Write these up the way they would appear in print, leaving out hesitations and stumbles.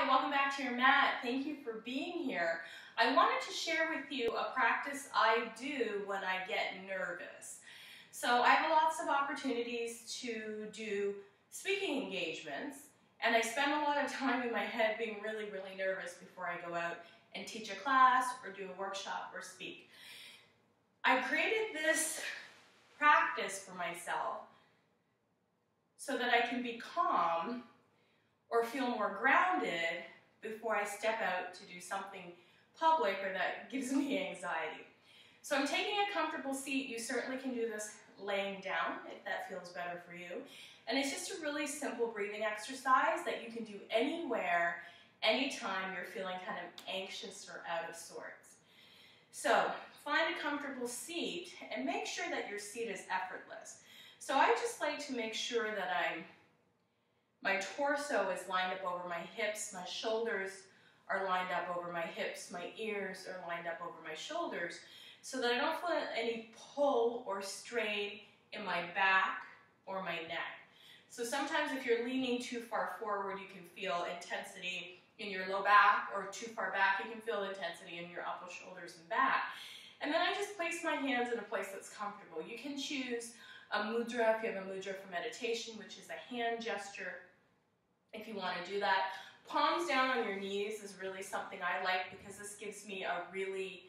welcome back to your mat. Thank you for being here. I wanted to share with you a practice I do when I get nervous. So I have lots of opportunities to do speaking engagements, and I spend a lot of time in my head being really nervous before I go out and teach a class or do a workshop or speak. I created this practice for myself so that I can be calm or feel more grounded before I step out to do something public or that gives me anxiety. So I'm taking a comfortable seat. You certainly can do this laying down if that feels better for you. And it's just a really simple breathing exercise that you can do anywhere, anytime you're feeling kind of anxious or out of sorts. So find a comfortable seat and make sure that your seat is effortless. So I just like to make sure that my torso is lined up over my hips, my shoulders are lined up over my hips, my ears are lined up over my shoulders, so that I don't feel any pull or strain in my back or my neck. So sometimes if you're leaning too far forward, you can feel intensity in your low back, or too far back, you can feel intensity in your upper shoulders and back. And then I just place my hands in a place that's comfortable. You can choose a mudra if you have a mudra for meditation, which is a hand gesture, if you want to do that. Palms down on your knees is really something I like because this gives me a really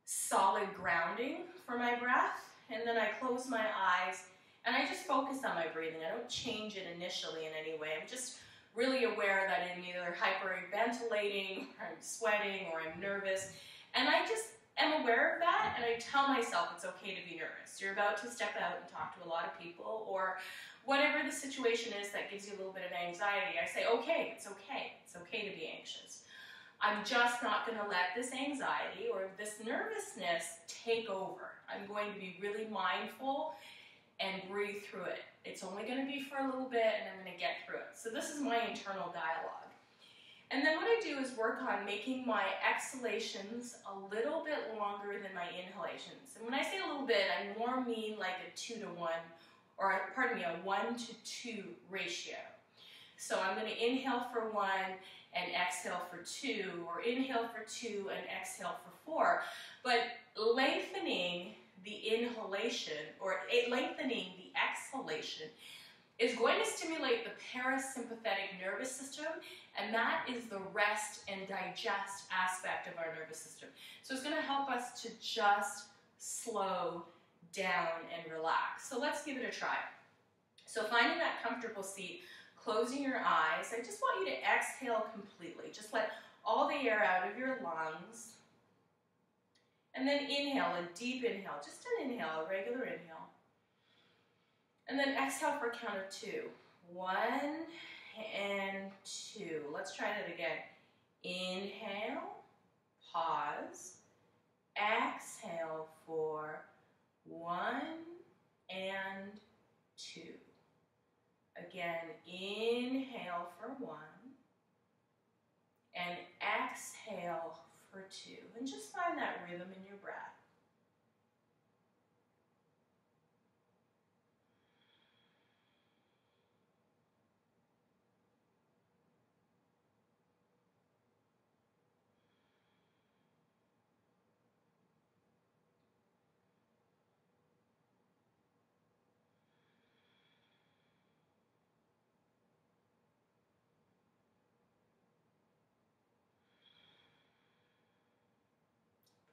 solid grounding for my breath. And then I close my eyes and I just focus on my breathing. I don't change it initially in any way. I'm just really aware that I'm either hyperventilating, or I'm sweating, or I'm nervous. And I just am aware of that, and I tell myself it's okay to be nervous. You're about to step out and talk to a lot of people, or whatever the situation is that gives you a little bit of anxiety. I say, okay, it's okay. It's okay to be anxious. I'm just not going to let this anxiety or this nervousness take over. I'm going to be really mindful and breathe through it. It's only going to be for a little bit, and I'm going to get through it. So this is my internal dialogue. And then what I do is work on making my exhalations a little bit longer than my inhalations. And when I say a little bit, I more mean like a 2-to-1, or pardon me, a 1-to-2 ratio. So I'm going to inhale for 1 and exhale for 2, or inhale for 2 and exhale for 4. But lengthening the inhalation, or lengthening the exhalation, is going to stimulate the parasympathetic nervous system, and that is the rest and digest aspect of our nervous system. So it's going to help us to just slow down and relax. So let's give it a try. So finding that comfortable seat, closing your eyes, I just want you to exhale completely. Just let all the air out of your lungs. And then inhale, a deep inhale, just an inhale, a regular inhale. And then exhale for a count of 2. 1 and 2. Let's try that again. Inhale, pause, exhale for 1 and 2. Again, inhale for 1 and exhale for 2. And just find that rhythm in your breath.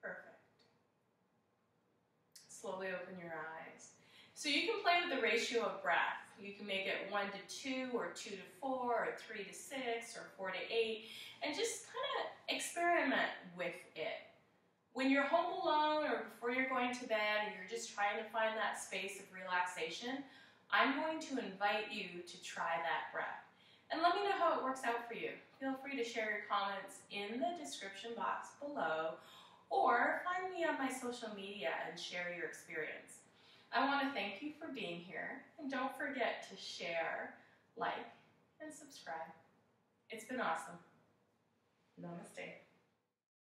Perfect. Slowly open your eyes. So you can play with the ratio of breath. You can make it 1-to-2, or 2-to-4, or 3-to-6, or 4-to-8, and just kind of experiment with it. When you're home alone, or before you're going to bed, and you're just trying to find that space of relaxation, I'm going to invite you to try that breath. And let me know how it works out for you. Feel free to share your comments in the description box below, or find me on my social media and share your experience. I want to thank you for being here, and don't forget to share, like, and subscribe. It's been awesome. Namaste.